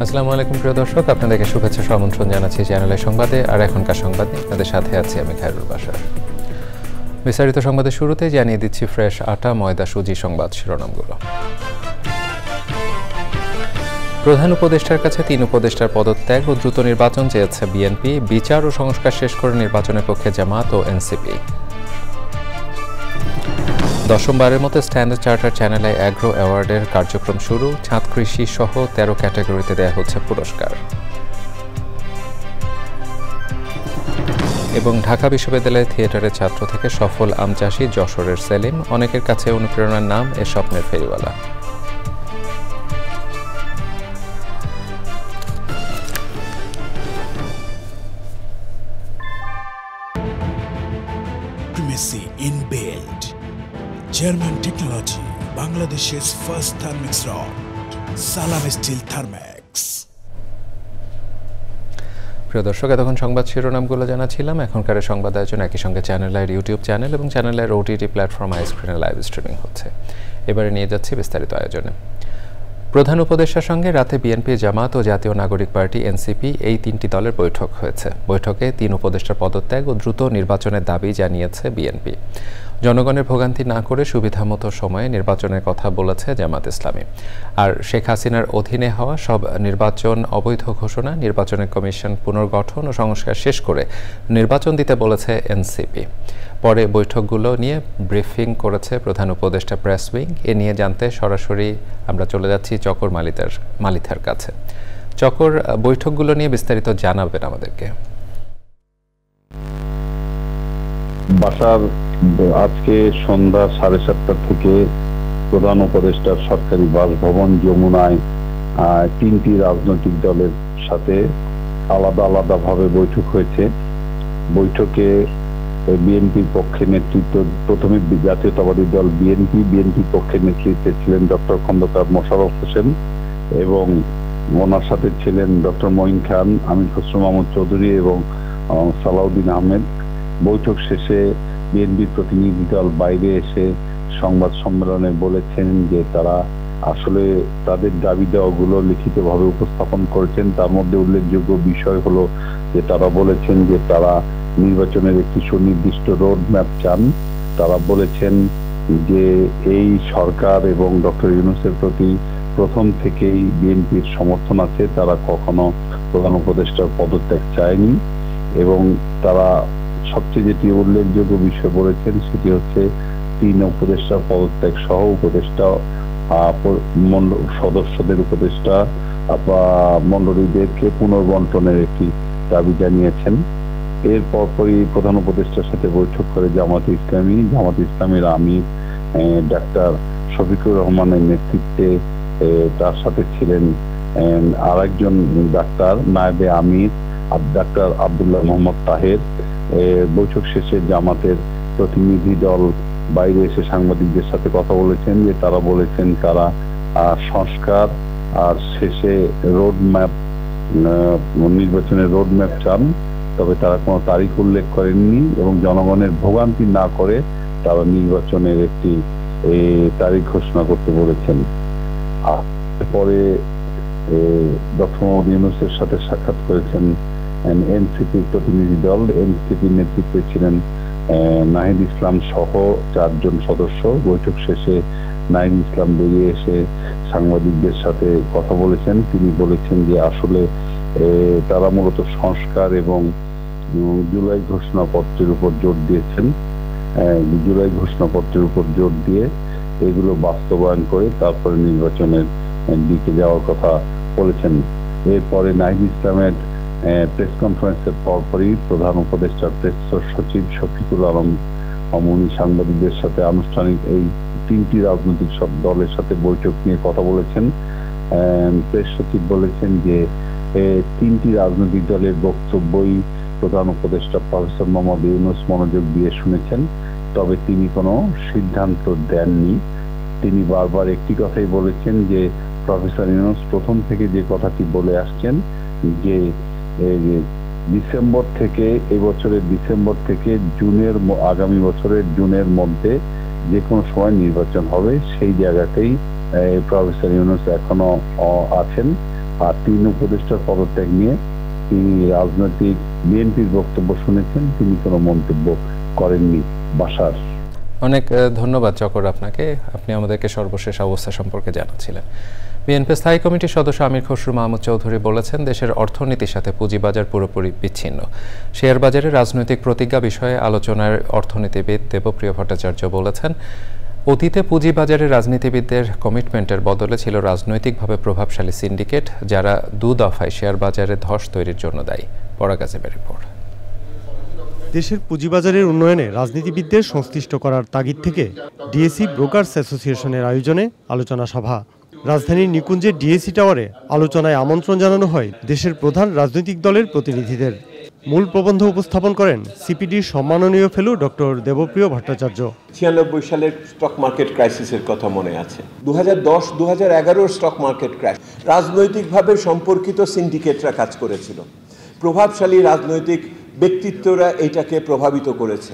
আসসালামু আলাইকুম প্রিয় দর্শক, আপনাদেরকে শুভেচ্ছা আমন্ত্রণ জানাচ্ছি চ্যানেলের সংবাদে। আর এখনকার সংবাদে আপনাদের সাথে আছি আমি খায়রুল বাশার। বিস্তারিত সংবাদের শুরুতে জানিয়ে দিচ্ছি ফ্রেশ আটা, ময়দা, সুজি সংবাদ শিরোনামগুলো। প্রধান উপদেষ্টার কাছে ৩ উপদেষ্টার পদত্যাগ ও দ্রুত নির্বাচন চেয়েছে বিএনপি। বিচার ও সংস্কার শেষ করে নির্বাচনের পক্ষে জামায়াত ও এনসিপি। দশমবারের মতো স্ট্যান্ডার্ড চার্টার চ্যানেলে অ্যাগ্রো অ্যাওয়ার্ডের কার্যক্রম শুরু। ছাদ কৃষি সহ ১৩ ক্যাটাগরিতে দেয়া হচ্ছে পুরস্কার। এবং ঢাকা বিশ্ববিদ্যালয়ের থিয়েটারের ছাত্র থেকে সফল আম চাষী যশোরের সেলিম, অনেকের কাছে অনুপ্রেরণার নাম এ স্বপ্নের ফেরিওয়ালা। German technology, Bangladesh's first thermix rod, Salam Steel Thermax. প্রিয় দর্শক, এতক্ষণ সংবাদ শিরোনামগুলো জানাচ্ছিলাম। এখনকার সংবাদ আয়োজন একই সঙ্গে চ্যানেলের ইউটিউব চ্যানেল এবং চ্যানেলের ওটিটি প্ল্যাটফর্ম আইস্ক্রিনে লাইভ স্ট্রিমিং হচ্ছে। এবারে নিয়ে যাচ্ছি বিস্তারিত আয়োজনে। প্রধান উপদেষ্টার সঙ্গে রাতে বিএনপি, জামায়াত ও জাতীয় নাগরিক পার্টি এনসিপি এই 3টি দলের বৈঠক হয়েছে। বৈঠকে 3 উপদেষ্টার পদত্যাগ ও দ্রুত নির্বাচনের দাবি জানিয়েছে বিএনপি। জনগণের ভোগান্তি না করে সুবিধামতো সময়ে নির্বাচনের কথা বলেছে জামায়াত ইসলামী। আর শেখ হাসিনার অধীনে হওয়া সব নির্বাচন অবৈধ ঘোষণা, নির্বাচনের কমিশন পুনর্গঠন ও সংস্কার শেষ করে নির্বাচন দিতে বলেছে এনসিপি। পরে বৈঠকগুলো নিয়ে ব্রিফিং করেছে প্রধান উপদেষ্টা প্রেস উইং। এ নিয়ে জানতে সরাসরি আমরা চলে যাচ্ছি চকর মালিথার কাছে। চকর, বৈঠকগুলো নিয়ে বিস্তারিত জানাবেন আমাদেরকে। বাসার আজকে সন্ধ্যা 7:30 থেকে প্রধান উপদেষ্টার সরকারি বাসভবন যমুনায় 3টি রাজনৈতিক দলের সাথে আলাদা আলাদা ভাবে বৈঠক হয়েছে। বৈঠকে বিএনপির পক্ষে নেতৃত্ব, প্রথমে জাতীয়তাবাদী দল বিএনপির পক্ষে নেতৃত্বে ছিলেন ডক্টর খন্দকার মোশাররফ হোসেন এবং ওনার সাথে ছিলেন ডক্টর মঈন খান, আমির খসরু মাহমুদ চৌধুরী এবং সালাউদ্দিন আহমেদ। বৈঠক শেষে বিএনপির প্রতিনিধি দল বাইরে এসে সংবাদ সম্মেলনে বলেছেন যে তারা আসলে তাদের দাবি দেওয়াগুলো লিখিতভাবে উপস্থাপন করেছেন। তার মধ্যে উল্লেখযোগ্য বিষয় হলো যে তারা বলেছেন যে তারা নির্বাচনের একটি সুনির্দিষ্ট রোড ম্যাপ চান। তারা বলেছেন যে এই সরকার এবং ডক্টর ইউনূসের প্রতি প্রথম থেকেই বিএনপির সমর্থন আছে, তারা কখনো প্রধান উপদেষ্টার পদত্যাগ চায়নি। এবং তারা সবচেয়ে যেটি উল্লেখযোগ্য বিষয় বলেছেন সেটি হচ্ছে 3 উপদেষ্টার পদত্যাগ সহ উপদেষ্টা সদস্যদের উপদেষ্টা মন্ডলীদেরকে পুনর্বন্টনের একটি দাবি জানিয়েছেন। এর পরপরই প্রধান উপদেষ্টার সাথে বৈঠক করে জামায়াত ইসলামীর আমির ডাক্তার শফিকুর রহমানের নেতৃত্বে, তার সাথে ছিলেন আরেকজন ডাক্তার নায়েবে আমির ডাক্তার আব্দুল্লাহ মোহাম্মদ তাহের। বৈঠক শেষে জামাতের প্রতিনিধি দল বাইরে এসে সাংবাদিকদের সাথে কথা বলেছেন যে তারা বলেছেন তারা সংস্কার আর শেষে নির্বাচনের রোড ম্যাপ চান, তবে তারা কোনো তারিখ উল্লেখ করেননি এবং জনগণের ভোগান্তি না করে তারা নির্বাচনের একটি তারিখ ঘোষণা করতে বলেছেন। পরে ডক্টর মোহাম্মদ ইউনূসের সাথে সাক্ষাৎ করেছেন এনসিপির প্রতিনিধি দল। এনসিপির নেতৃত্বে ছিলেন নাহিদ ইসলাম সহ 4 জন সদস্য। বৈঠক শেষে নাহিদ ইসলাম বেরিয়ে এসে সাংবাদিকদের সাথে কথা বলেছেন। তিনি বলেছেন যে আসলে তারা মূলত সংস্কার এবং জুলাই ঘোষণাপত্রের উপর জোর দিয়েছেন। জুলাই ঘোষণাপত্রের উপর জোর দিয়ে এগুলো বাস্তবায়ন করে তারপরে নির্বাচনের দিকে যাওয়ার কথা বলেছেন। এরপরে নাহিদ ইসলামের প্রেস কনফারেন্সের পরপরই প্রধান উপদেষ্টার প্রেস সচিব শফিকুল আলম অমনি সাংবাদিকদের সাথে আনুষ্ঠানিক এই 3টি রাজনৈতিক সব দলের সাথে বৈঠক নিয়ে কথা বলেছেন। প্রেস সচিব বলেছেন যে 3টি রাজনৈতিক দলের বক্তব্যই প্রধান উপদেষ্টা প্রফেসর মোহাম্মদ ইউনূস মনোযোগ দিয়ে শুনেছেন, তবে তিনি কোনো সিদ্ধান্ত দেননি। তিনি বারবার একটি কথাই বলেছেন যে প্রফেসর ইউনূস প্রথম থেকে যে কথাটি বলে আসছেন যে ডিসেম্বর থেকে এবছরের ডিসেম্বর থেকে আগামী বছরের জুনের মধ্যে যে কোনো সময় নির্বাচন হবে, সেই জায়গাতেই প্রফেসর ইউনূস এখনো আছেন। আর 3 উপদেষ্টার পদত্যাগ নিয়ে তিনি রাজনৈতিক বিএনপির বক্তব্য শুনেছেন, তিনি কোনো মন্তব্য করেননি। বাশার, অনেক ধন্যবাদ চকর আপনাকে, আপনি আমাদেরকে সর্বশেষ অবস্থা সম্পর্কে জানাচ্ছিলেন। বিএনপি স্থায়ী কমিটির সদস্য আমির খসরু মাহমুদ চৌধুরী বলেছেন, দেশের অর্থনীতির সাথে পুঁজিবাজার পুরোপুরি বিচ্ছিন্ন। শেয়ার বাজারে রাজনৈতিক প্রতিজ্ঞা বিষয়ে আলোচনার অর্থনীতিবিদ দেবপ্রিয় ভট্টাচার্য বলেছেন, অতীতে পুঁজিবাজারে রাজনীতিবিদদের কমিটমেন্টের বদলে ছিল রাজনৈতিকভাবে প্রভাবশালী সিন্ডিকেট, যারা 2 দফায় শেয়ার বাজারে ধস তৈরির জন্য দায়ী। পরাগ আজিমের রিপোর্ট। দেশের পুঁজিবাজারের উন্নয়নে রাজনীতিবিদদের সংশ্লিষ্ট করার তাগিদ থেকে ডিএসি ব্রোকার্স অ্যাসোসিয়েশনের আয়োজনে আলোচনা সভা। রাজধানীর নিকুঞ্জের ডিএসি টাওয়ারে আলোচনায় আমন্ত্রণ জানানো হয় দেশের প্রধান রাজনৈতিক দলের প্রতিনিধিদের। মূল প্রবন্ধ উপস্থাপন করেন সিপিডির সম্মাননীয় ফেলো ডক্টর দেবপ্রিয় ভট্টাচার্য। 96 সালের স্টক মার্কেট ক্রাইসিসের কথা মনে আছে, 2010-2011 স্টক মার্কেট ক্র্যাশ। রাজনৈতিকভাবে সম্পর্কিত সিন্ডিকেটরা কাজ করেছিল, প্রভাবশালী রাজনৈতিক ব্যক্তিত্বরা এটাকে প্রভাবিত করেছে।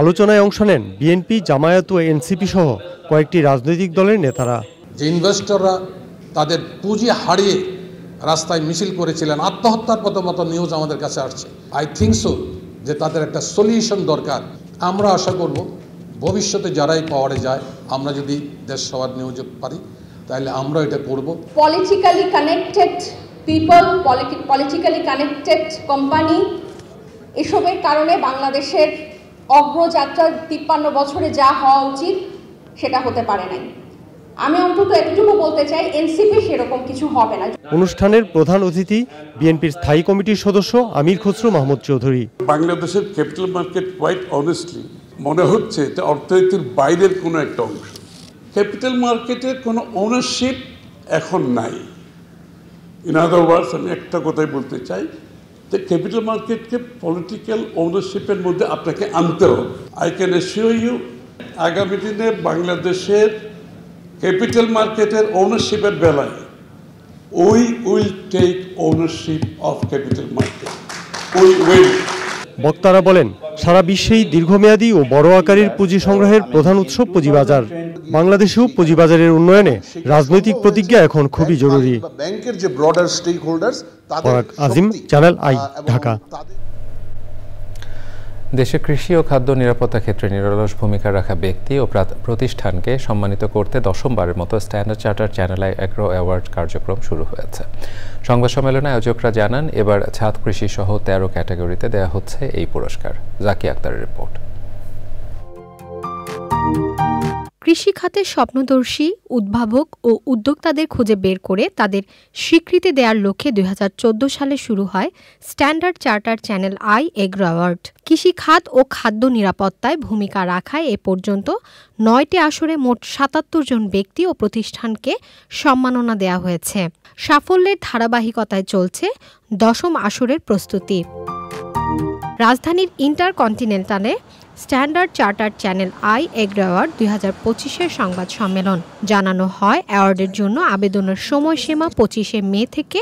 আলোচনায় অংশ নেন বিএনপি, জামায়াত ও এনসিপি সহ কয়েকটি রাজনৈতিক দলের নেতারা। যে ইনভেস্টররা তাদের পুঁজি হারিয়ে রাস্তায় মিছিল করেছিলেন, আত্মহত্যার মতো নিউজ আমাদের কাছে আসছে। আই থিঙ্ক সো যে তাদের একটা সলিউশন দরকার। আমরা আশা করব ভবিষ্যতে যারাই পাওয়ারে যায়, আমরা যদি দেশ সবার নিয়োগ পারি তাহলে আমরা এটা করব। Politically connected people, politically connected company, এসবের কারণে বাংলাদেশের অগ্রযাত্রা 53 বছরে যা হওয়া উচিত সেটা হতে পারে নাই। আমি অন্তত এতটুকু বলতে চাই, এনসিপি সেরকম কিছু হবে না। অনুষ্ঠানের প্রধান অতিথি বিএনপির স্থায়ী কমিটির সদস্য আমির খসরু মাহমুদ চৌধুরী। বাংলাদেশের ক্যাপিটাল মার্কেট কোয়াইট অনেস্টলি মনে হচ্ছে এটা অর্থনীতির বাইরের কোনো একটা অংশ। ক্যাপিটাল মার্কেটের কোনো ওনারশিপ এখন নাই। ইন আদার ওয়ার্ডস, আমি একটা কথাই বলতে চাই যে ক্যাপিটাল মার্কেটকে পলিটিক্যাল ওনারশিপের মধ্যে আপনাকে আনতে হবে। আই ক্যান অ্যাসিওর ইউ, আগামী দিনে বাংলাদেশের ক্যাপিটাল মার্কেটের ওনারশিপের বেলায় we will take ownership of capital market, we will. বক্তারা বলেন, সারা বিশ্বেই দীর্ঘমেয়াদী ও বড় আকারের পুঁজি সংগ্রহের প্রধান উৎস পুঁজিবাজার। বাংলাদেশেও পুঁজিবাজারের উন্নয়নে রাজনৈতিক প্রতিজ্ঞা এখন খুবই জরুরি। ব্যাংকের যে ব্রডার স্টেক হোল্ডার্স, পরাগ আজিম, চ্যানেল আই, ঢাকা। দেশে কৃষি ও খাদ্য নিরাপত্তা ক্ষেত্রে নিরলস ভূমিকা রাখা ব্যক্তি ও প্রতিষ্ঠানকে সম্মানিত করতে 10মবারের মতো standard charter channel I agro award কার্যক্রম শুরু হয়েছে। সংবাদ সম্মেলনে আয়োজকরা জানান, এবার ছাদ কৃষি সহ 13 ক্যাটাগরিতে দেয়া হচ্ছে এই পুরস্কার। জাকি আক্তারের রিপোর্ট। কৃষি খাতে স্বপ্নদর্শী উদ্ভাবক ও উদ্যোক্তাদের খুঁজে বের করে তাদের স্বীকৃতি দেওয়ার লক্ষ্যে 2014 সালে শুরু হয় standard charter channel I agro award. কৃষি খাত ও খাদ্য নিরাপত্তায় ভূমিকা রাখায় এ পর্যন্ত 9টি আসরে মোট 77 জন ব্যক্তি ও প্রতিষ্ঠানকে সম্মাননা দেওয়া হয়েছে। সাফল্যের ধারাবাহিকতায় চলছে 10ম আসরের প্রস্তুতি। রাজধানীর ইন্টারকন্টিনেন্টালে standard charter channel I agro award 2025-এর সংবাদ সম্মেলন। জানানো হয়, অ্যাওয়ার্ডের জন্য আবেদনের সময়সীমা 25 মে থেকে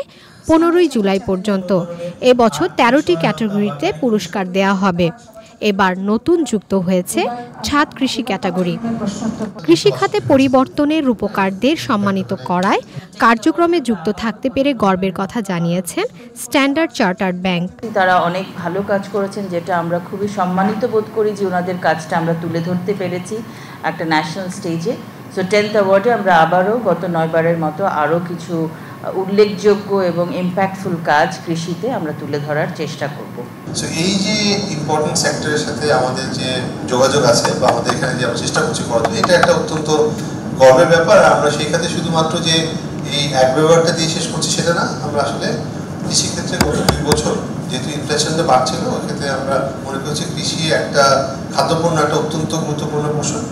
15 জুলাই পর্যন্ত। এবছর 13টি ক্যাটাগরিতে পুরস্কার দেওয়া হবে। এবার নতুন যুক্ত হয়েছে ছাদ কৃষি ক্যাটাগরি। কৃষি খাতে পরিবর্তনের রূপকারদের সম্মানিত করায় কার্যক্রমে যুক্ত থাকতে পেরে গর্বের কথা জানিয়েছেন স্ট্যান্ডার্ড চার্টার্ড ব্যাংক। তারা অনেক ভালো কাজ করেছেন, যেটা আমরা খুবই সম্মানিত বোধ করি যে ওনাদের কাজটা আমরা তুলে ধরতে পেরেছি একটা ন্যাশনাল স্টেজে। সো 10th অ্যাওয়ার্ডে আমরা আবারও গত 9 বারের মতো আরও কিছু উল্লেখযোগ্য এবং ইম্প্যাক্টফুল কাজ কৃষিতে আমরা তুলে ধরার চেষ্টা করব। সো এই যে ইম্পর্টেন্ট সেক্টরের সাথে আমাদের যে যোগাযোগ আছে বা আমাদের এখানে যে আমরা চেষ্টা করছি করার জন্য, এটা একটা অত্যন্ত গর্বের ব্যাপার। আমরা সেই ক্ষেত্রে শুধুমাত্র যে এই এক ব্যবহারটা দিয়ে শেষ করছি সেটা না, আমরা আসলে কৃষিক্ষেত্রে গত 2 বছর যেহেতু ইনফ্লেশনটা বাড়ছিল, ওই ক্ষেত্রে আমরা মনে করছি কৃষি একটা খাদ্যপণ্য একটা অত্যন্ত গুরুত্বপূর্ণ ফসল,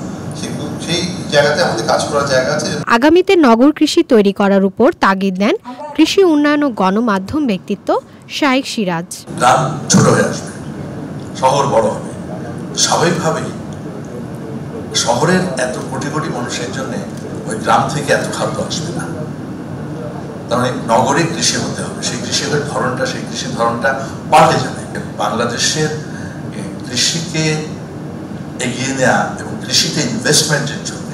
সেই জায়গাতে আমাদের কাজ করার জায়গা আছে। আগামীতে নগর কৃষি তৈরি করার উপর তাগিদ দেন কৃষি উন্নয়ন ও গণমাধ্যম ব্যক্তিত্ব শাইখ সিরাজ। গ্রাম ছোট হয়ে আসবে, শহর বড় হবে, স্বাভাবিকভাবেই শহরের এত কোটি কোটি মানুষের জন্য ওই গ্রাম থেকে এত খাদ্য আসবে না। তার মানে নগরে কৃষি হতে হবে, সেই কৃষির ধরনটা পাল্টে যাবে। বাংলাদেশের কৃষিকে এগিয়ে নেওয়া এবং কৃষিতে ইনভেস্টমেন্টের জন্য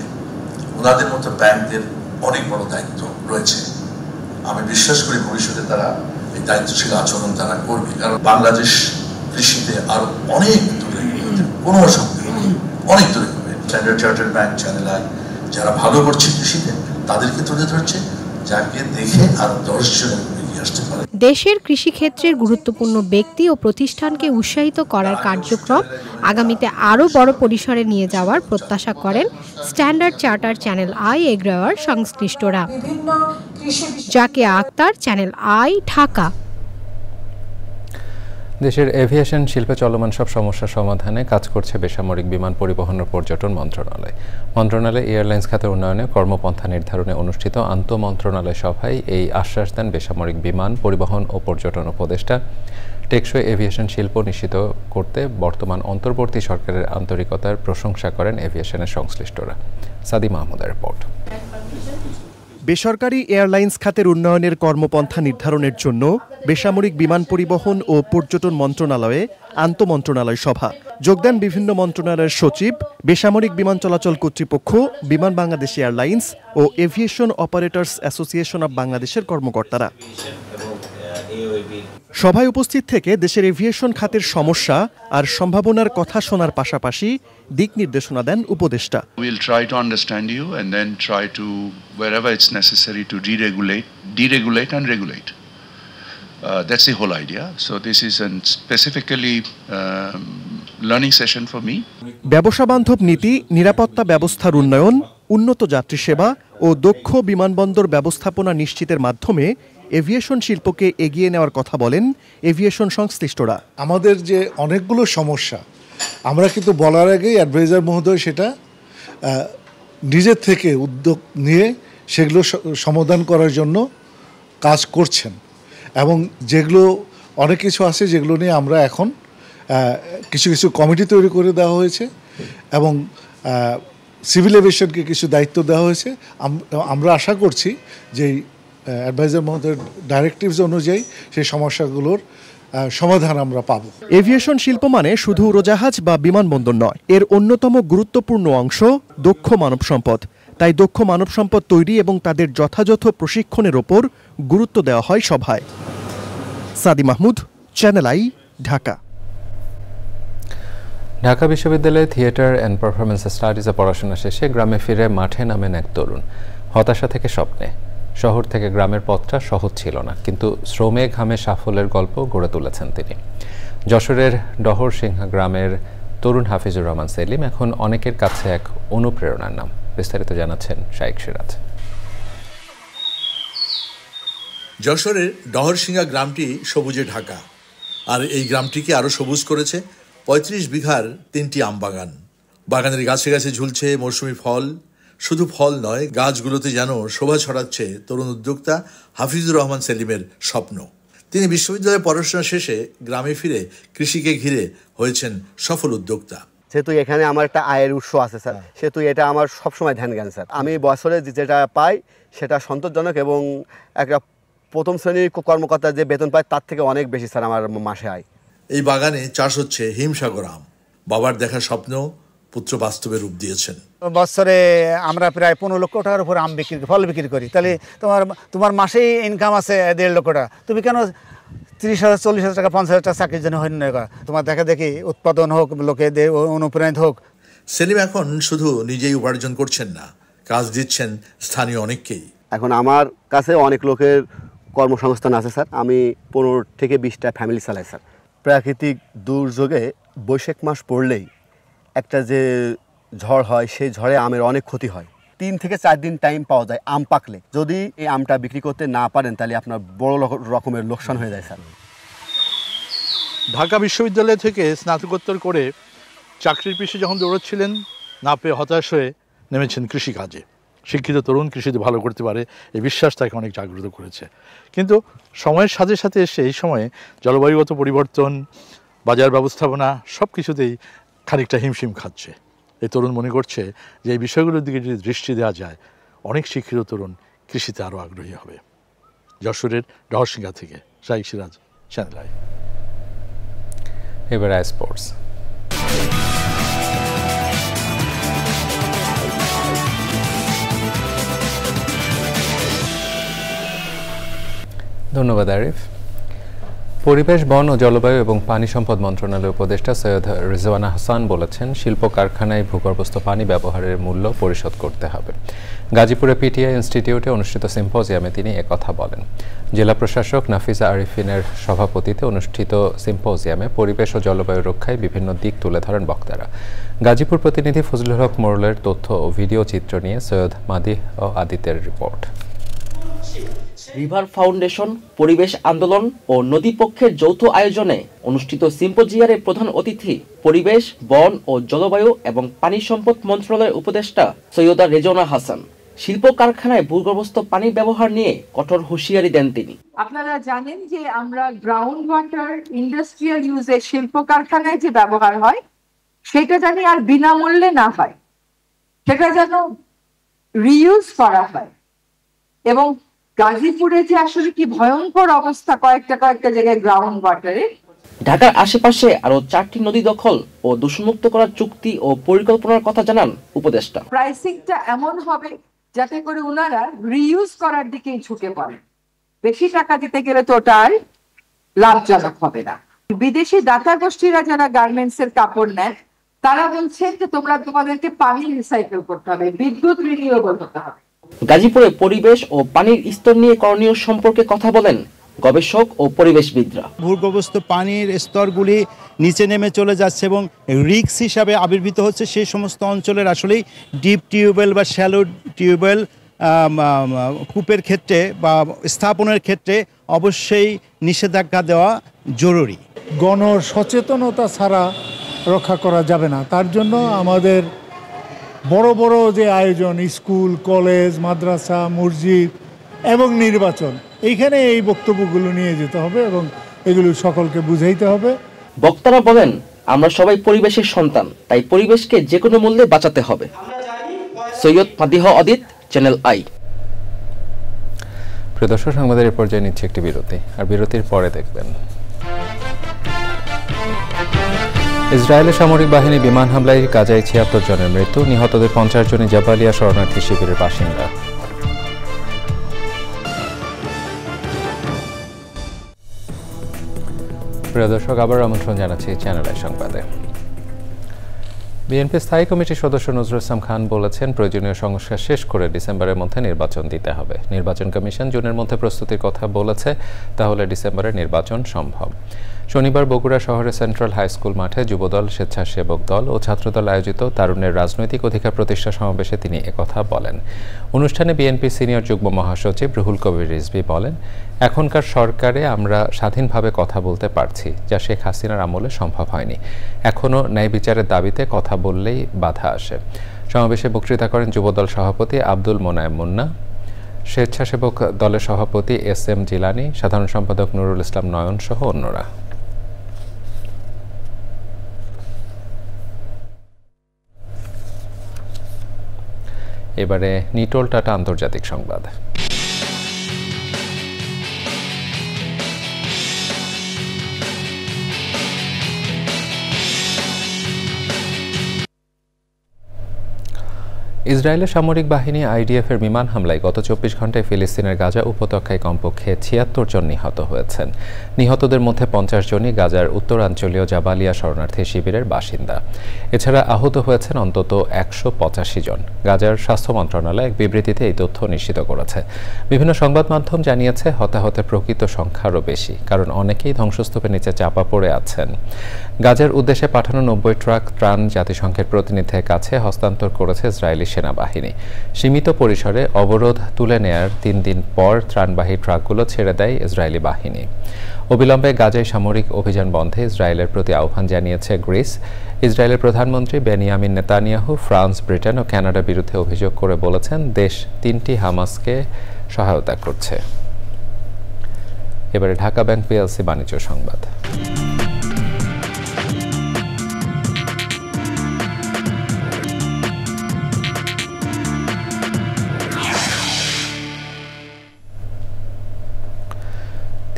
ওনাদের মতো ব্যাংকদের অনেক বড় দায়িত্ব রয়েছে। আমি বিশ্বাস করি ভবিষ্যতে তারা এই দায়িত্বশীল আচরণ তারা করবে, কারণ বাংলাদেশ কৃষিতে আরো অনেক দূরে, কোনো সন্দেহ নেই, অনেক দূরে হবে। Standard chartered bank, channel I যারা ভালো করছে কৃষিতে তাদেরকে তুলে ধরছে, যাকে দেখে আরো 10 জন এগিয়ে আসতে পারে। দেশের কৃষিক্ষেত্রের গুরুত্বপূর্ণ ব্যক্তি ও প্রতিষ্ঠানকে উৎসাহিত করার কার্যক্রম আগামীতে আরও বড় পরিসরে নিয়ে যাওয়ার প্রত্যাশা করেন স্ট্যান্ডার্ড চার্টার চ্যানেল আই এগ্রোয়ার সংশ্লিষ্টরা। Zakia Akter, channel I, Dhaka. দেশের এভিয়েশন শিল্পে চলমান সব সমস্যা সমাধানে কাজ করছে বেসামরিক বিমান পরিবহন ও পর্যটন মন্ত্রণালয়। মন্ত্রণালয় এয়ারলাইন্স খাতের উন্নয়নে কর্মপন্থা নির্ধারণে অনুষ্ঠিত আন্তঃমন্ত্রণালয় সভায় এই আশ্বাস দেন বেসামরিক বিমান পরিবহন ও পর্যটন উপদেষ্টা। টেকসই এভিয়েশন শিল্প নিশ্চিত করতে বর্তমান অন্তর্বর্তী সরকারের আন্তরিকতার প্রশংসা করেন এভিয়েশনের সংশ্লিষ্টরা। সাদি মাহমুদের রিপোর্ট। বেসরকারি এয়ারলাইন্স খাতের উন্নয়নের কর্মপন্থা নির্ধারণের জন্য বেসামরিক বিমান পরিবহন ও পর্যটন মন্ত্রণালয়ে আন্তঃমন্ত্রণালয় সভা যোগ দেন বিভিন্ন মন্ত্রণালয়ের সচিব, বেসামরিক বিমান চলাচল কর্তৃপক্ষ, বিমান বাংলাদেশ এয়ারলাইন্স ও এভিয়েশন অপারেটর্স অ্যাসোসিয়েশন অব বাংলাদেশের কর্মকর্তারা। সভায় উপস্থিত থেকে দেশের এভিয়েশন খাতের সমস্যা আর সম্ভাবনার কথা শোনার পাশাপাশি দিক নির্দেশনা দেন উপদেষ্টা। We'll try to understand you and then try to, wherever it's necessary, to deregulate and regulate. That's the whole idea. So this is a specifically learning session for me. ব্যবসা বান্ধব নীতি, নিরাপত্তা ব্যবস্থার উন্নয়ন, উন্নত যাত্রী সেবা ও দক্ষ বিমানবন্দর ব্যবস্থাপনা নিশ্চিতের মাধ্যমে এভিয়েশন শিল্পকে এগিয়ে নেওয়ার কথা বলেন এভিয়েশন সংশ্লিষ্টরা। আমাদের যে অনেকগুলো সমস্যা আমরা কিন্তু বলার আগেই অ্যাডভাইজার মহোদয় সেটা নিজের থেকে উদ্যোগ নিয়ে সেগুলো সমাধান করার জন্য কাজ করছেন, এবং যেগুলো অনেক কিছু আছে যেগুলো নিয়ে আমরা এখন কিছু কিছু কমিটি তৈরি করে দেওয়া হয়েছে এবং সিভিল এভিয়েশনকে কিছু দায়িত্ব দেওয়া হয়েছে। আমরা আশা করছি যে অ্যাডভাইজার মহোদয়ের ডাইরেক্টিভস অনুযায়ী সেই সমস্যাগুলোর সমাধান আমরা পাব। এভিয়েশন শিল্প মানে শুধু উড়োজাহাজ বা বিমানবন্দর নয়, এর অন্যতম গুরুত্বপূর্ণ অংশ দক্ষ মানব সম্পদ। তাই দক্ষ মানব সম্পদ তৈরি এবং তাদের যথাযথ প্রশিক্ষণের ওপর গুরুত্ব দেওয়া হয় সভায়। সাদি মাহমুদ, চ্যানেল আই, ঢাকা। ঢাকা বিশ্ববিদ্যালয়ে থিয়েটার অ্যান্ড পারফরমেন্স স্টাডিজে পড়াশোনা শেষে গ্রামে ফিরে মাঠে নামেন এক তরুণ। হতাশা থেকে স্বপ্নে। শহর থেকে গ্রামের পথটা সহজ ছিল না, কিন্তু শ্রমে ঘামে সাফল্যের গল্প গড়ে তুলেছেন তিনি। যশোরের ডহরসিংহা গ্রামের তরুণ হাফিজুর রহমান সেলিম এখন অনেকের কাছে এক অনুপ্রেরণার নাম। বিস্তারিত জানাচ্ছেন শাইখ সিরাজ। যশোরের ডহরসিংহা গ্রামটি সবুজে ঢাকা, আর এই গ্রামটিকে আরও সবুজ করেছে 35 বিঘার 3টি আমবাগান। বাগানের গাছে গাছে ঝুলছে মৌসুমি ফল। শুধু ফল নয়, গাছগুলোতে যেন শোভা ছড়াচ্ছে তরুণ উদ্যোক্তা হাফিজুর রহমান সেলিমের স্বপ্ন। তিনি বিশ্ববিদ্যালয়ে পড়াশোনা শেষে গ্রামে ফিরে কৃষিকে ঘিরে হয়েছেন সফল উদ্যোক্তা। যেহেতু এখানে আমার একটা আয়ের উৎস আছে স্যার, সেহেতু এটা আমার সবসময় ধ্যান জ্ঞান স্যার। আমি বছরে যেটা পাই সেটা সন্তোষজনক, এবং একটা প্রথম শ্রেণীর কর্মকর্তা যে বেতন পায় তার থেকে অনেক বেশি স্যার আমার মাসে আয়। এই বাগানে চাষ হচ্ছে হিমসাগর আম। বাবার দেখা স্বপ্ন পুত্র বাস্তবে রূপ দিয়েছেন। বছরে আমরা প্রায় 15 লক্ষ টাকার উপর আম বিক্রি, ফল বিক্রি করি। তাহলে তোমার মাসেই ইনকাম আছে 1.5 লক্ষ টাকা। তুমি কেন 30,000, 40,000 টাকা, 50,000 টাকা চাকরির জন্য হয়নি না? তোমার দেখা দেখি উৎপাদন হোক, লোকে অনুপ্রাণিত হোক। সেলিম এখন শুধু নিজেই উপার্জন করছেন না, কাজ দিচ্ছেন স্থানীয় অনেককেই। এখন আমার কাছে অনেক লোকের কর্মসংস্থান আছে স্যার। আমি 15 থেকে 20টা ফ্যামিলি চালাই স্যার। প্রাকৃতিক দুর্যোগে বৈশাখ মাস পড়লেই একটা যে ঝড় হয়, সেই ঝড়ে আমের অনেক ক্ষতি হয়। 3 থেকে 4 দিন টাইম পাওয়া যায় আম পাকলে। যদি এই আমটা বিক্রি করতে না পারেন তাহলে আপনার বড় রকমের লোকসান হয়ে যায় স্যার। ঢাকা বিশ্ববিদ্যালয় থেকে স্নাতকোত্তর করে চাকরির পিছনে যখন দৌড়চ্ছিলেন, না পেয়ে হতাশ হয়ে নেমেছেন কৃষিকাজে। শিক্ষিত তরুণ কৃষিতে ভালো করতে পারে, এই বিশ্বাস তাকে অনেক জাগ্রত করেছে। কিন্তু সময়ের সাথে সাথে এসে এই সময়ে জলবায়ুগত পরিবর্তন, বাজার ব্যবস্থাপনা সব কিছুতেই খানিকটা হিমশিম খাচ্ছে। এই তরুণ মনে করছে যে এই বিষয়গুলোর দিকে যদি দৃষ্টি দেওয়া যায়, অনেক শিক্ষিত তরুণ কৃষিতে আরও আগ্রহী হবে। যশোরের ডহরসিংহা থেকে শাইখ সিরাজ, চ্যানেল আই। এবার স্পোর্টস। ধন্যবাদ আরিফ। পরিবেশ, বন ও জলবায়ু এবং পানি সম্পদ মন্ত্রণালয়ের উপদেষ্টা সৈয়দ রিজওয়ানা হাসান বলেছেন, শিল্প কারখানায় ভূগর্ভস্থ পানি ব্যবহারের মূল্য পরিশোধ করতে হবে। গাজীপুরে পিটিআই ইনস্টিটিউটে অনুষ্ঠিত সিম্পোজিয়ামে তিনি একথা বলেন। জেলা প্রশাসক নাফিজা আরিফিনের সভাপতিত্বে অনুষ্ঠিত সিম্পোজিয়ামে পরিবেশ ও জলবায়ু রক্ষায় বিভিন্ন দিক তুলে ধরেন বক্তারা। গাজীপুর প্রতিনিধি ফজলুল হক মোরলের তথ্য ও ভিডিও চিত্র নিয়ে সৈয়দ মাদি ও আদিতের রিপোর্ট। রিভার ফাউন্ডেশন, পরিবেশ আন্দোলন ও নদী পক্ষের যৌথ আয়োজনে অনুষ্ঠিত সিম্পোজিয়ারে প্রধান অতিথি পরিবেশ, বন ও জলবায়ু এবং পানি সম্পদ মন্ত্রণালয়ের উপদেষ্টা সৈয়দা রেজওয়ানা হাসান। শিল্প কারখানায় ভূগর্ভস্থ পানি ব্যবহার নিয়ে কঠোর হুঁশিয়ারি দেন তিনি। আপনারা জানেন যে আমরা গ্রাউন্ড ওয়াটার ইন্ডাস্ট্রিয়াল ইউজে শিল্প কারখানায় যে ব্যবহার হয় সেটা জানি আর বিনামূল্যে না হয়, সেটা যেন রিইউজ করা হয়। এবং গাজীপুরে যে আসলে কি ভয়ঙ্কর অবস্থা কয়েকটা জায়গায় গ্রাউন্ড ওয়াটারে। ঢাকার আশেপাশে আরো 4টি নদী দখল ও দূষণমুক্ত করার চুক্তি ও পরিকল্পনার কথা জানান উপদেষ্টা। প্রাইসিংটা এমন হবে যাতে করে ওনারা রিইউজ করার দিকেই ঝুঁকে পড়ে। বেশি টাকা দিতে গেলে তো ওটা আর লাভজনক হবে না। বিদেশি দাতা গোষ্ঠীরা যারা গার্মেন্টস এর কাপড় নেন তারা বলছেন যে তোমাদেরকে পানি রিসাইকেল করতে হবে, বিদ্যুৎ রিনিউয়েবল হতে হবে। গাজীপুরে পরিবেশ ও পানির স্তর নিয়ে করণীয় সম্পর্কে কথা বলেন গবেষক ও পরিবেশবিদরা। ভূগর্ভস্থ পানির স্তরগুলি নিচে নেমে চলে যাচ্ছে এবং রিস্ক হিসাবে আবির্ভূত হচ্ছে সেই সমস্ত অঞ্চলের আসলেই ডিপ টিউবওয়েল বা শ্যালো টিউবওয়েল কূপের ক্ষেত্রে বা স্থাপনের ক্ষেত্রে অবশ্যই নিষেধাজ্ঞা দেওয়া জরুরি। গণ সচেতনতা ছাড়া রক্ষা করা যাবে না। তার জন্য আমাদের বড় বড় যে আয়োজন, স্কুল, কলেজ, মাদ্রাসা, মসজিদ এবং নির্বাচন, এইখানে এই বক্তব্যগুলো নিয়ে যেতে হবে এবং এগুলো সকলকে বুঝাইতে হবে। বক্তারা বলেন, আমরা সবাই পরিবেশের সন্তান, তাই পরিবেশকে যে কোনো মূল্যে বাঁচাতে হবে। Syed Madih Adit, channel I. প্রিয় দর্শক, সংবাদের পর্যায়ে নিচ্ছে একটি বিরতি, আর বিরতির পরে দেখবেন ইসরায়েলের সামরিক বাহিনী বিমান হামলায় গাজায় ৭৬ জনের মৃত্যু, নিহতদের ৫০ জনই জাবালিয়া শরণার্থী শিবিরের বাসিন্দা। প্রিয় দর্শক, আবার আমন্ত্রণ জানাচ্ছি চ্যানেল আই সংবাদে। বিএনপি স্থায়ী কমিটির সদস্য নজরুল ইসলাম খান বলেছেন, প্রয়োজনীয় সংস্কার শেষ করে ডিসেম্বরের মধ্যে নির্বাচন দিতে হবে। নির্বাচন কমিশন জুনের মধ্যে প্রস্তুতির কথা বলেছে, তাহলে ডিসেম্বরে নির্বাচন সম্ভব। শনিবার বগুড়া শহরের সেন্ট্রাল হাই স্কুল মাঠে যুবদল, স্বেচ্ছাসেবক দল ও ছাত্রদল আয়োজিত তারুণ্যের রাজনৈতিক অধিকার প্রতিষ্ঠা সমাবেশে তিনি একথা বলেন। অনুষ্ঠানে বিএনপি সিনিয়র যুগ্ম মহাসচিব রুহুল কবির রিজভী বলেন, এখনকার সরকারে আমরা স্বাধীনভাবে কথা বলতে পারছি, যা শেখ হাসিনার আমলে সম্ভব হয়নি। এখনও ন্যায় বিচারের দাবিতে কথা বললেই বাধা আসে। সমাবেশে বক্তৃতা করেন যুবদল সভাপতি আব্দুল মোনায়েম মুন্না, স্বেচ্ছাসেবক দলের সভাপতি SM জিলানি, সাধারণ সম্পাদক নুরুল ইসলাম নয়ন সহ অন্যরা। এবারে নিটোল টাটা আন্তর্জাতিক সংবাদ। ইসরায়েলের সামরিক বাহিনী IDF এর বিমান হামলায় গত 24 ঘন্টায় ফিলিস্তিনের গাজা উপত্যকায় কমপক্ষে ৭৬ জন নিহত হয়েছেন। নিহতদের মধ্যে 50 জনই গাজার উত্তরাঞ্চলীয় জাবালিয়া শরণার্থী শিবিরের বাসিন্দা। এছাড়া আহত হয়েছেন অন্তত 185 জন। গাজার স্বাস্থ্য মন্ত্রণালয় এক বিবৃতিতে এই তথ্য নিশ্চিত করেছে। বিভিন্ন সংবাদ মাধ্যম জানিয়েছে, হতাহতের প্রকৃত সংখ্যা আরও বেশি, কারণ অনেকেই ধ্বংসস্তূপের নিচে চাপা পড়ে আছেন। গাজার উদ্দেশ্যে পাঠানো 90 ট্রাক ত্রাণ জাতিসংঘের প্রতিনিধির কাছে হস্তান্তর করেছে ইসরায়েলি সেনাবাহিনী। সীমিত পরিসরে অবরোধ তুলে নেয়ার 3 দিন পর ত্রাণবাহী ট্রাকগুলো ছেড়ে দেয় ইসরায়েলি বাহিনী। অবিলম্বে গাজায় সামরিক অভিযান বন্ধে ইসরায়েলের প্রতি আহ্বান জানিয়েছে গ্রিস। ইসরায়েলের প্রধানমন্ত্রী বেনিয়ামিন নেতানিয়াহু ফ্রান্স, ব্রিটেন ও কানাডার বিরুদ্ধে অভিযোগ করে বলেছেন, দেশ 3টি হামাসকে সহায়তা করছে। এবারে ঢাকা ব্যাংক PLC বাণিজ্য সংবাদ।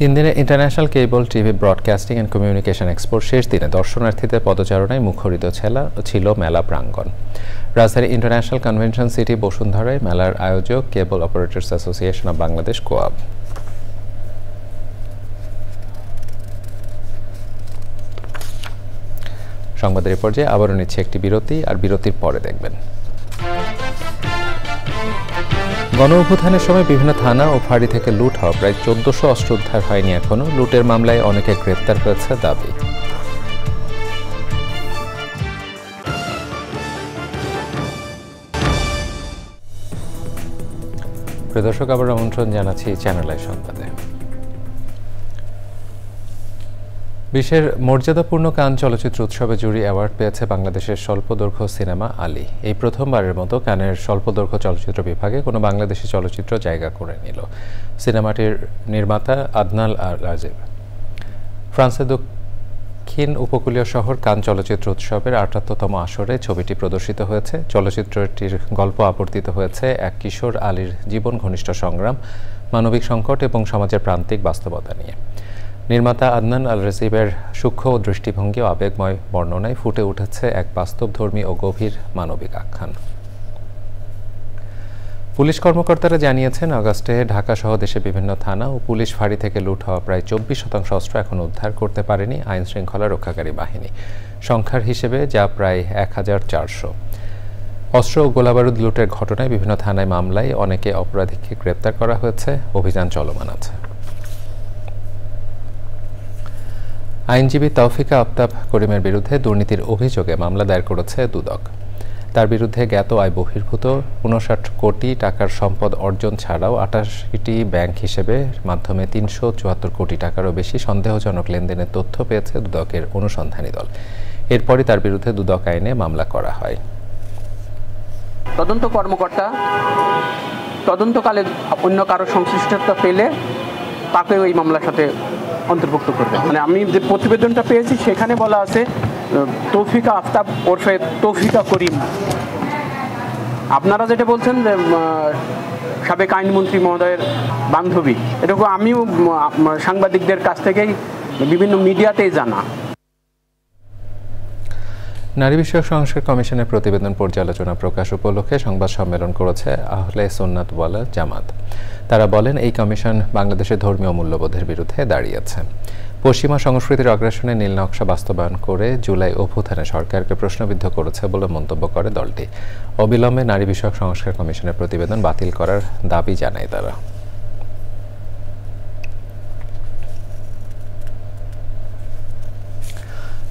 3 দিনের international cable TV broadcasting and communication এক্সপোর শেষ দিনে দর্শনার্থীদের পদচারণায় মুখরিত ছিল মেলা প্রাঙ্গণ। রাজধানী ইন্টারন্যাশনাল কনভেনশন সিটি বসুন্ধরায় মেলার আয়োজক কেবল অপারেটর্স অ্যাসোসিয়েশন অব বাংলাদেশ কোয়াব। সংবাদের এই পর্যায়ে আবারও নিচ্ছে একটি বিরতি, আর বিরতির পরে দেখবেন গণ অভ্যুত্থানের সময় বিভিন্ন থানা ও ফাঁড়ি থেকে লুট হওয়া প্রায় 1400 অস্ত্র উদ্ধার হয়নি এখনো। লুটের মামলায় অনেকে গ্রেপ্তার হয়েছে দাবি। প্রিয় দর্শক, আবার আমন্ত্রণ জানাচ্ছি চ্যানেল আই সংবাদে। বিশ্বের মর্যাদাপূর্ণ কান চলচ্চিত্র উৎসবে জুরি অ্যাওয়ার্ড পেয়েছে বাংলাদেশের স্বল্পদৈর্ঘ্য সিনেমা আলী। এই প্রথমবারের মতো কানের স্বল্পদৈর্ঘ্য চলচ্চিত্র বিভাগে কোনো বাংলাদেশি চলচ্চিত্র জায়গা করে নিল। সিনেমাটির নির্মাতা আদনান আল রাজীব। ফ্রান্সের দক্ষিণ উপকূলীয় শহর কান চলচ্চিত্র উৎসবের ৭৮তম আসরে ছবিটি প্রদর্শিত হয়েছে। চলচ্চিত্রটির গল্প আবর্তিত হয়েছে এক কিশোর আলীর জীবন ঘনিষ্ঠ সংগ্রাম, মানবিক সংকট এবং সমাজের প্রান্তিক বাস্তবতা নিয়ে। নির্মাতা আদনান আল রাজীবের সূক্ষ্ম দৃষ্টিভঙ্গি ও আবেগময় বর্ণনায় ফুটে উঠেছে এক বাস্তবধর্মী ও গভীর মানবিক আখ্যান। পুলিশ কর্মকর্তারা জানিয়েছেন, আগস্টে ঢাকাসহ দেশের বিভিন্ন থানা ও পুলিশ ফাঁড়ি থেকে লুট হওয়া প্রায় 24% অস্ত্র এখনো উদ্ধার করতে পারেনি আইন শৃঙ্খলা রক্ষাকারী বাহিনী। সংখ্যার হিসেবে যা প্রায় 1400। অস্ত্র ও গোলাবারুদ লুটের ঘটনায় বিভিন্ন থানায় মামলায় অনেকে অপরাধীকে গ্রেপ্তার করা হয়েছে। অভিযান চলমান আছে। আইনজীবী তৌফিকা আফতাব করিমের বিরুদ্ধে দুর্নীতির অভিযোগে মামলা দায়ের করেছে দুদক। তার বিরুদ্ধে জ্ঞাত আয় বহির্ভূত 59 কোটি টাকার সম্পদ অর্জন ছাড়াও 88টি ব্যাংক হিসেবে মাধ্যমে 374 কোটি টাকারও বেশি সন্দেহজনক লেনদেনের তথ্য পেয়েছে দুদকের অনুসন্ধানী দল। এরপরই তার বিরুদ্ধে দুদক আইনে মামলা করা হয়। তদন্ত কর্মকর্তা তদন্তকালে অন্য কারো সংশ্লিষ্টতা পেলে তাকে ওই মামলার সাথে অন্তর্ভুক্ত করবে। মানে আমি যে প্রতিবেদনটা পেয়েছি সেখানে বলা আছে তৌফিকা আফতাব ওরফে তৌফিকা করিম। আপনারা যেটা বলছেন যে সাবেক আইনমন্ত্রী মহোদয়ের বান্ধবী, এরকম আমিও সাংবাদিকদের কাছ থেকেই বিভিন্ন মিডিয়াতেই জানা। নারী বিষয়ক সংস্কার কমিশনের প্রতিবেদন পর্যালোচনা প্রকাশ উপলক্ষে সংবাদ সম্মেলন করেছে আহলে সুন্নাত ওয়াল জামাত। তারা বলেন, এই কমিশন বাংলাদেশের ধর্মীয় মূল্যবোধের বিরুদ্ধে দাঁড়িয়েছে। পশ্চিমা সংস্কৃতির অগ্রাসনে নীল নকশা বাস্তবায়ন করে জুলাই অভ্যুত্থানে সরকারকে প্রশ্নবিদ্ধ করেছে বলে মন্তব্য করে দলটি। অবিলম্বে নারী বিষয়ক সংস্কার কমিশনের প্রতিবেদন বাতিল করার দাবি জানায় তারা।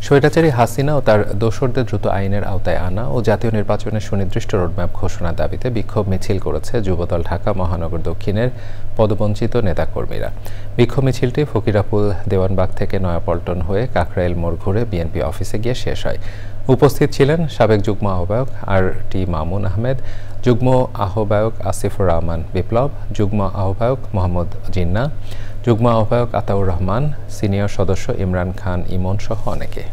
স্বৈরাচারী হাসিনা ও তার দোসরদের দ্রুত আইনের আওতায় আনা ও জাতীয় নির্বাচনের সুনির্দিষ্ট রোডম্যাপ ঘোষণার দাবিতে বিক্ষোভ মিছিল করেছে যুবদল ঢাকা মহানগর দক্ষিণের পদবঞ্চিত নেতাকর্মীরা। বিক্ষোভ মিছিলটি ফকিরাপুল দেওয়ানবাগ থেকে নয়াপল্টন হয়ে কাকরাইল মোড় ঘুরে বিএনপি অফিসে গিয়ে শেষ হয়। উপস্থিত ছিলেন সাবেক যুগ্ম আহ্বায়ক RT মামুন আহমেদ, যুগ্ম আহ্বায়ক আসিফুর রহমান বিপ্লব, যুগ্ম আহ্বায়ক মোহাম্মদ জিন্না, যুগ্ম আহ্বায়ক আতাউর রহমান, সিনিয়র সদস্য ইমরান খান ইমন সহ অনেকে।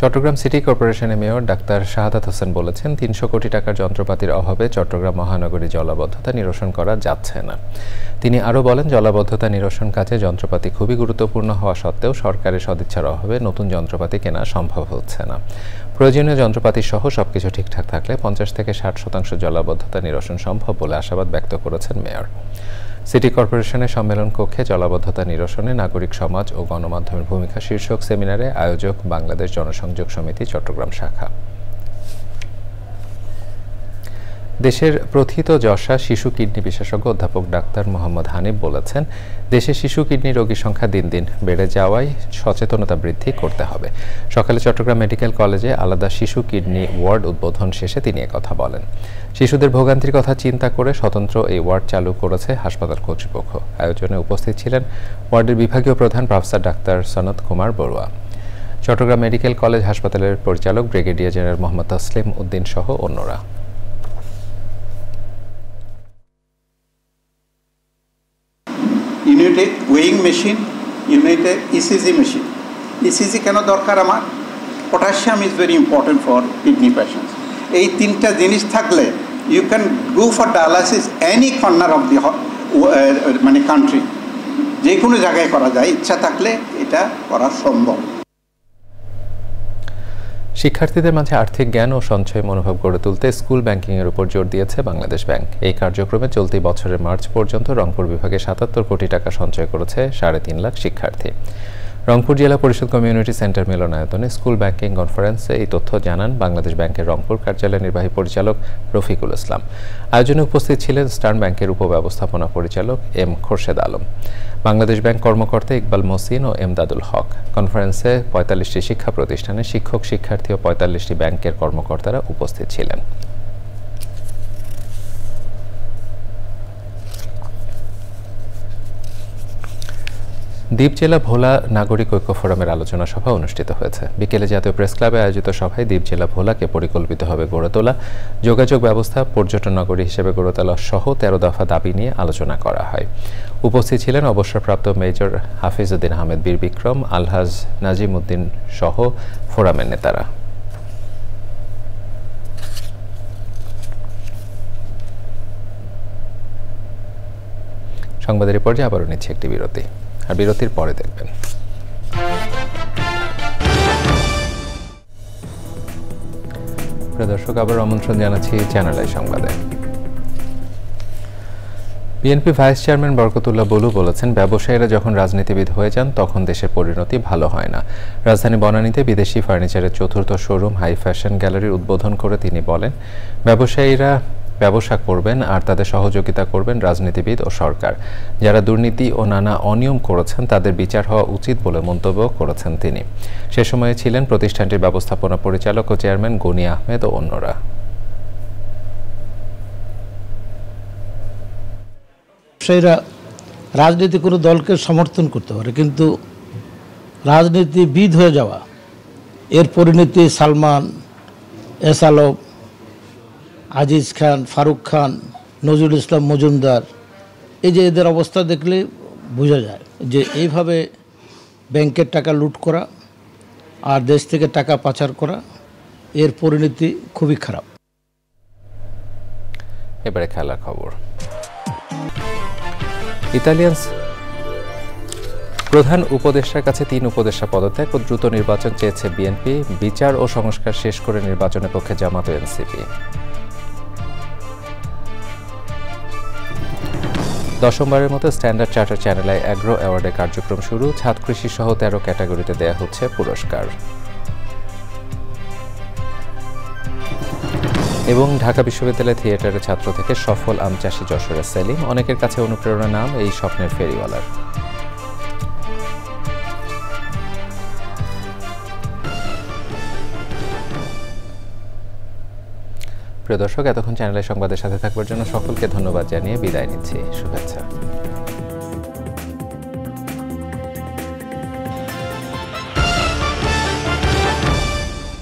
চট্টগ্রাম সিটি কর্পোরেশনের মেয়র ডাক্তার শাহাদাত হোসেন বলেছেন, 300 কোটি টাকার যন্ত্রপাতির অভাবে চট্টগ্রাম মহানগরী জলাবদ্ধতা নিরসন করা যাচ্ছে না। তিনি আরও বলেন, জলাবদ্ধতা নিরসন কাজে যন্ত্রপাতি খুবই গুরুত্বপূর্ণ হওয়া সত্ত্বেও সরকারের সদিচ্ছার অভাবে নতুন যন্ত্রপাতি কেনা সম্ভব হচ্ছে না। প্রয়োজনীয় যন্ত্রপাতি সহ সবকিছু ঠিকঠাক থাকলে 50 থেকে 60% জলাবদ্ধতা নিরসন সম্ভব বলে আশাবাদ ব্যক্ত করেছেন মেয়র। সিটি কর্পোরেশনের সম্মেলন কক্ষে জলাবদ্ধতা নিরসনে নাগরিক সমাজ ও গণমাধ্যমের ভূমিকা শীর্ষক সেমিনারে আয়োজক বাংলাদেশ জনসংযোগ সমিতি চট্টগ্রাম শাখা। দেশের প্রথিত যশা শিশু কিডনি বিশেষজ্ঞ অধ্যাপক ডাক্তার মোহাম্মদ হানিফ বলেছেন, দেশে শিশু কিডনি রোগীর সংখ্যা দিন দিন বেড়ে যাওয়ায় সচেতনতা বৃদ্ধি করতে হবে। সকালে চট্টগ্রাম মেডিকেল কলেজে আলাদা শিশু কিডনি ওয়ার্ড উদ্বোধন শেষে তিনি একথা বলেন। শিশুদের ভোগান্তির কথা চিন্তা করে স্বতন্ত্র এই ওয়ার্ড চালু করেছে হাসপাতাল কর্তৃপক্ষ। আয়োজনে উপস্থিত ছিলেন ওয়ার্ডের বিভাগীয় প্রধান professor doctor Sanat Kumar Barua, Chittagong medical college হাসপাতালের পরিচালক ব্রিগেডিয়ার জেনারেল মোহাম্মদ তসলিম উদ্দিন সহ অন্যরা। ইউনিটে ওয়েইং মেশিন, ইউনিটে ইসিজি মেশিন। ইসিজি কেন দরকার আমার? Potassium is very important for kidney patients. এই তিনটা জিনিস থাকলে you can go for dialysis any corner of the মানে কান্ট্রি, যে কোনো জায়গায় করা যায়, ইচ্ছা থাকলে এটা করা সম্ভব। শিক্ষার্থীদের মাঝে আর্থিক জ্ঞান ও সঞ্চয় মনোভাব গড়ে তুলতে স্কুল ব্যাংকিংয়ের উপর জোর দিয়েছে বাংলাদেশ ব্যাংক। এই কার্যক্রমে চলতি বছরের মার্চ পর্যন্ত রংপুর বিভাগে ৭৭ কোটি টাকা সঞ্চয় করেছে ৩.৫ লাখ শিক্ষার্থী। রংপুর জেলা পরিষদ কমিউনিটি সেন্টার মিলনায়তনে স্কুল ব্যাংকিং কনফারেন্সে এই তথ্য জানান বাংলাদেশ ব্যাংকের রংপুর কার্যালয়ের নির্বাহী পরিচালক রফিকুল ইসলাম। আয়োজনে উপস্থিত ছিলেন স্টার্ন ব্যাংকের উপব্যবস্থাপনা পরিচালক এম খোরশেদ আলম, বাংলাদেশ ব্যাংক কর্মকর্তা ইকবাল মহসিন ও এমদাদুল হক। কনফারেন্সে ৪৫টি শিক্ষা প্রতিষ্ঠানে শিক্ষক, শিক্ষার্থী ও ৪৫টি ব্যাংকের কর্মকর্তারা উপস্থিত ছিলেন। দ্বীপ জেলা ভোলা নাগরিক ঐক্য ফোরামের আলোচনা সভা অনুষ্ঠিত হয়েছে। বিকেলে জাতীয় প্রেস ক্লাবে আয়োজিত সভায় দ্বীপ জেলা ভোলাকে পরিকল্পিতভাবে গড়ে তোলা, যোগাযোগ ব্যবস্থা, পর্যটন নগরী হিসেবে গড়ে তোলা সহ ১৩ দফা দাবি নিয়ে আলোচনা করা হয়। উপস্থিত ছিলেন অবসরপ্রাপ্ত মেজর হাফিজউদ্দিন আহমেদ বীর বিক্রম, আলহাজ নাজিম উদ্দিন সহ ফোরামের নেতারা। সংবাদের পর্যায়ে আবারও নিচ্ছে একটি বিরতি, আর বিরতির পরে দেখবেন প্রিয় দর্শক, আবার আমন্ত্রণ জানাচ্ছি চ্যানেল আই সংবাদে। BNP vice chairman Barkatullah Bulu বলেছেন, ব্যবসায়ীরা যখন রাজনীতিবিদ হয়ে যান তখন দেশের পরিণতি ভালো হয় না। রাজধানী বনানীতে বিদেশি ফার্নিচারের ৪র্থ শোরুম হাই ফ্যাশন গ্যালারির উদ্বোধন করে তিনি বলেন, ব্যবসায়ীরা ব্যবসা করবেন আর তাদের সহযোগিতা করবেন রাজনীতিবিদ ও সরকার। যারা দুর্নীতি ও নানা অনিয়ম করেছেন তাদের বিচার হওয়া উচিত বলে মন্তব্য করেছেন তিনি। সে সময়ে ছিলেন প্রতিষ্ঠানটির ব্যবস্থাপনা পরিচালক ও চেয়ারম্যান গনি আহমেদ ও অন্যরা। ব্যবসায়ীরা রাজনীতি কোনো দলকে সমর্থন করতে পারে, কিন্তু রাজনীতিবিদ হয়ে যাওয়া, এর পরিণতি সালমান, এস আলম, আজিজ খান, ফারুক খান, নজরুল ইসলাম মজুমদার, এই যে এদের অবস্থা দেখলে বোঝা যায় যে এইভাবে ব্যাংকের টাকা লুট করা আর দেশ থেকে টাকা পাচার করা, এর পরিণতি খুবই খারাপ। এবারে খেলার খবর। ইতালিয়ান প্রধান উপদেষ্টার কাছে ৩ উপদেষ্টা পদত্যাগ ও দ্রুত নির্বাচন চেয়েছে বিএনপি। বিচার ও সংস্কার শেষ করে নির্বাচনের পক্ষে জামাত ও এনসিপি। ১০মবারের মতো standard charter channel I agro অ্যাওয়ার্ডের কার্যক্রম শুরু। ছাদ কৃষি সহ ১৩ ক্যাটাগরিতে দেয়া হচ্ছে পুরস্কার। এবং ঢাকা বিশ্ববিদ্যালয় থিয়েটারের ছাত্র থেকে সফল আম চাষি যশোরের সেলিম, অনেকের কাছে অনুপ্রেরণা নাম এই স্বপ্নের ফেরিওয়ালার। প্রিয় দর্শক, এতক্ষণ চ্যানেলের সংবাদের সাথে থাকবার জন্য সকলকে ধন্যবাদ জানিয়ে বিদায় নিচ্ছি। শুভেচ্ছা।